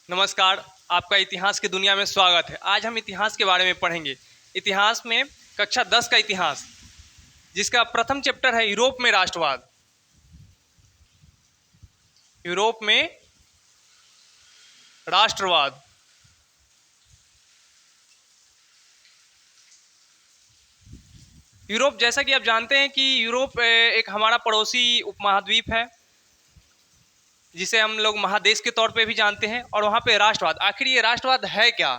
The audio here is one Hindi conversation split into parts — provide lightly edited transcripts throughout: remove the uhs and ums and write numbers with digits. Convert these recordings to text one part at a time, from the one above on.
नमस्कार। आपका इतिहास की दुनिया में स्वागत है। आज हम इतिहास के बारे में पढ़ेंगे। इतिहास में कक्षा 10 का इतिहास, जिसका प्रथम चैप्टर है यूरोप में राष्ट्रवाद। यूरोप में राष्ट्रवाद। यूरोप, जैसा कि आप जानते हैं कि यूरोप एक हमारा पड़ोसी उपमहाद्वीप है, जिसे हम लोग महादेश के तौर पे भी जानते हैं। और वहाँ पे राष्ट्रवाद, आखिर ये राष्ट्रवाद है क्या?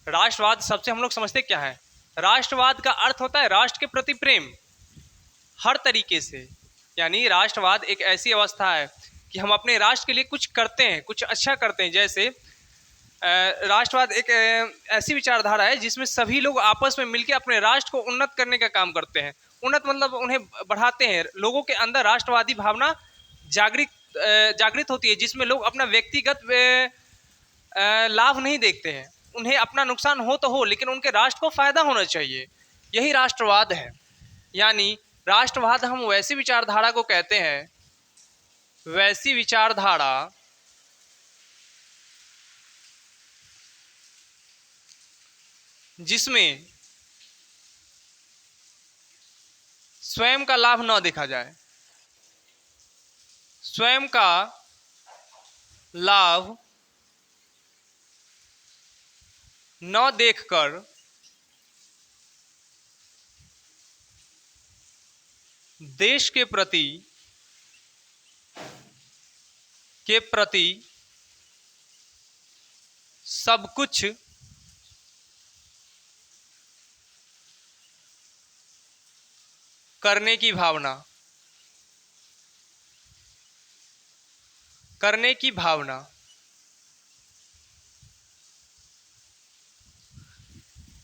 राष्ट्रवाद सबसे हम लोग समझते क्या है? राष्ट्रवाद का अर्थ होता है राष्ट्र के प्रति प्रेम, हर तरीके से। यानी राष्ट्रवाद एक ऐसी अवस्था है कि हम अपने राष्ट्र के लिए कुछ करते हैं, कुछ अच्छा करते हैं। जैसे राष्ट्रवाद एक ऐसी विचारधारा है जिसमें सभी लोग आपस में मिलकर अपने राष्ट्र को उन्नत करने का काम करते हैं। उन्नत मतलब उन्हें बढ़ाते हैं। लोगों के अंदर राष्ट्रवादी भावना जागृत होती है, जिसमें लोग अपना व्यक्तिगत लाभ नहीं देखते हैं। उन्हें अपना नुकसान हो तो हो, लेकिन उनके राष्ट्र को फायदा होना चाहिए। यही राष्ट्रवाद है। यानी राष्ट्रवाद हम वैसी विचारधारा को कहते हैं, वैसी विचारधारा जिसमें स्वयं का लाभ न देखा जाए, स्वयं का लाभ न देखकर देश के प्रति सब कुछ करने की भावना,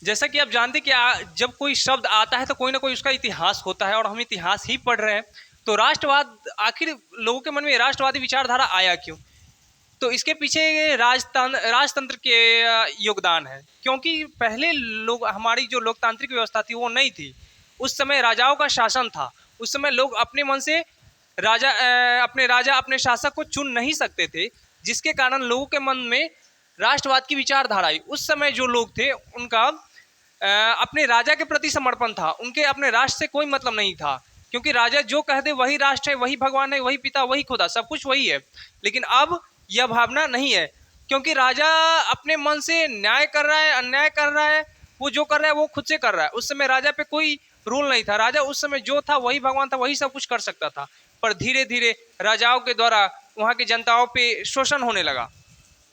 जैसा कि आप जानते कि जब कोई शब्द आता है तो कोई ना कोई उसका इतिहास होता है, और हम इतिहास ही पढ़ रहे हैं। तो राष्ट्रवाद, आखिर लोगों के मन में राष्ट्रवादी विचारधारा आया क्यों? तो इसके पीछे राजतंत्र के योगदान है। क्योंकि पहले लोग, हमारी जो लोकतांत्रिक व्यवस्था थी वो नहीं थी। उस समय राजाओं का शासन था। उस समय लोग अपने मन से अपने राजा, अपने शासक को चुन नहीं सकते थे, जिसके कारण लोगों के मन में राष्ट्रवाद की विचारधारा आई। उस समय जो लोग थे उनका अपने राजा के प्रति समर्पण था। उनके अपने राष्ट्र से कोई मतलब नहीं था, क्योंकि राजा जो कह दे वही राष्ट्र है, वही भगवान है, वही पिता, वही खुदा, सब कुछ वही है। लेकिन अब यह भावना नहीं है, क्योंकि राजा अपने मन से न्याय कर रहा है, अन्याय कर रहा है। वो जो कर रहा है वो खुद से कर रहा है। उस समय राजा पे कोई रूल नहीं था। राजा उस समय जो था वही भगवान था, वही सब कुछ कर सकता था। पर धीरे धीरे राजाओं के द्वारा वहाँ की जनताओं पे शोषण होने लगा।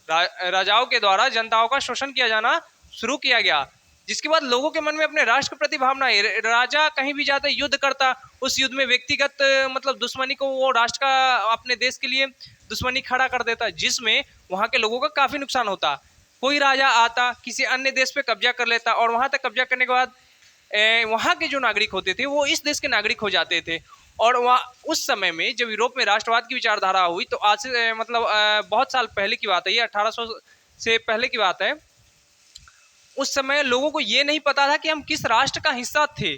राजाओं के द्वारा जनताओं का शोषण किया जाना शुरू किया गया, जिसके बाद लोगों के मन में अपने राष्ट्र के प्रति भावना है। राजा कहीं भी जाता, युद्ध करता, उस युद्ध में व्यक्तिगत मतलब दुश्मनी को वो राष्ट्र का, अपने देश के लिए दुश्मनी खड़ा कर देता, जिसमें वहाँ के लोगों का काफ़ी नुकसान होता। कोई राजा आता, किसी अन्य देश पे कब्जा कर लेता, और वहाँ तक कब्जा करने के बाद वहाँ के जो नागरिक होते थे वो इस देश के नागरिक हो जाते थे। और वहाँ उस समय में जब यूरोप में राष्ट्रवाद की विचारधारा हुई, तो आज से मतलब बहुत साल पहले की बात है, ये 1800 से पहले की बात है। उस समय लोगों को ये नहीं पता था कि हम किस राष्ट्र का हिस्सा थे।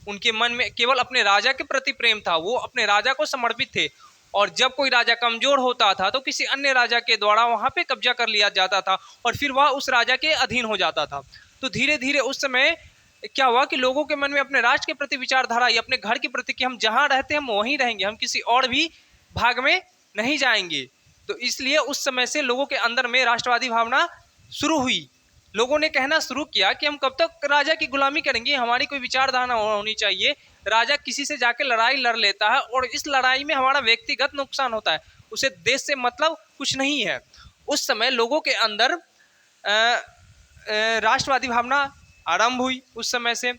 उनके मन में केवल अपने राजा के प्रति प्रेम था, वो अपने राजा को समर्पित थे। और जब कोई राजा कमजोर होता था तो किसी अन्य राजा के द्वारा वहाँ पे कब्जा कर लिया जाता था, और फिर वह उस राजा के अधीन हो जाता था। तो धीरे धीरे उस समय क्या हुआ कि लोगों के मन में अपने राष्ट्र के प्रति विचारधारा, या अपने घर के प्रति, कि हम जहाँ रहते हैं हम वहीं रहेंगे, हम किसी और भी भाग में नहीं जाएंगे। तो इसलिए उस समय से लोगों के अंदर में राष्ट्रवादी भावना शुरू हुई। लोगों ने कहना शुरू किया कि हम कब तक राजा की गुलामी करेंगे, हमारी कोई विचारधारा होनी चाहिए। राजा किसी से जाके लड़ाई लड़ लेता है, और इस लड़ाई में हमारा व्यक्तिगत नुकसान होता है, उसे देश से मतलब कुछ नहीं है। उस समय लोगों के अंदर राष्ट्रवादी भावना आरंभ हुई। उस समय से,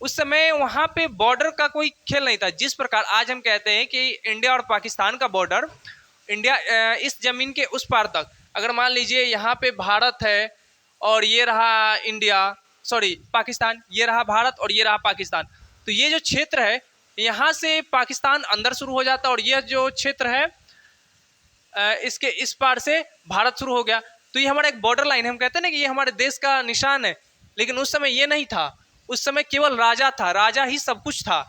उस समय वहाँ पे बॉर्डर का कोई खेल नहीं था। जिस प्रकार आज हम कहते हैं कि इंडिया और पाकिस्तान का बॉर्डर, इंडिया इस जमीन के उस पार तक, अगर मान लीजिए यहाँ पे भारत है और ये रहा इंडिया, सॉरी पाकिस्तान, ये रहा भारत और ये रहा पाकिस्तान, तो ये जो क्षेत्र है यहाँ से पाकिस्तान अंदर शुरू हो जाता है, और ये जो क्षेत्र है इसके इस पार से भारत शुरू हो गया। तो ये हमारा एक बॉर्डर लाइन है। हम कहते हैं ना कि ये हमारे देश का निशान है। लेकिन उस समय ये नहीं था। उस समय केवल राजा था, राजा ही सब कुछ था।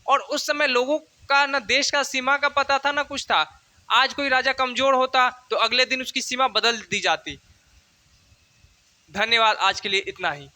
और उस समय लोगों का न देश का सीमा का पता था, न कुछ था। आज कोई राजा कमजोर होता तो अगले दिन उसकी सीमा बदल दी जाती। धन्यवाद, आज के लिए इतना ही।